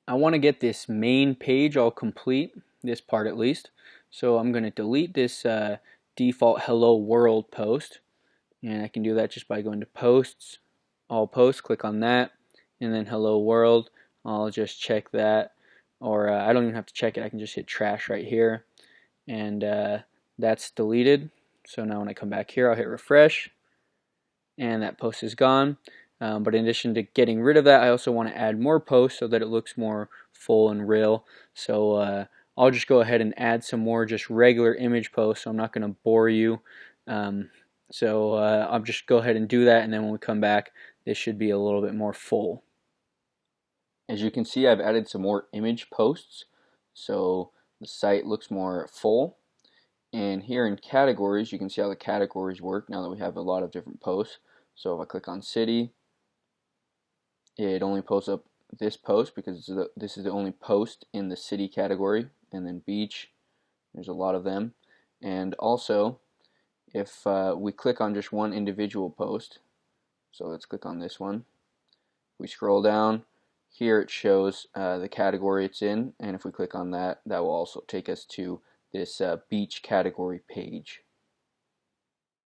I want to get this main page all complete, this part at least. So I'm going to delete this default hello world post, and I can do that just by going to posts, all posts, click on that, and then hello world. I'll just check that, or I don't even have to check it, I can just hit trash right here, and that's deleted. So now when I come back here, I'll hit refresh, and that post is gone. But in addition to getting rid of that, I also want to add more posts so that it looks more full and real. So I'll just go ahead and add some more just regular image posts, so I'm not going to bore you. I'll just go ahead and do that, and then when we come back, this should be a little bit more full. As you can see, I've added some more image posts, so the site looks more full. And here in categories, you can see how the categories work now that we have a lot of different posts. So if I click on city, it only posts up this post because this is the only post in the city category. And then beach, there's a lot of them. And also, if we click on just one individual post, so let's click on this one. If we scroll down, here it shows the category it's in, and if we click on that, that will also take us to this beach category page.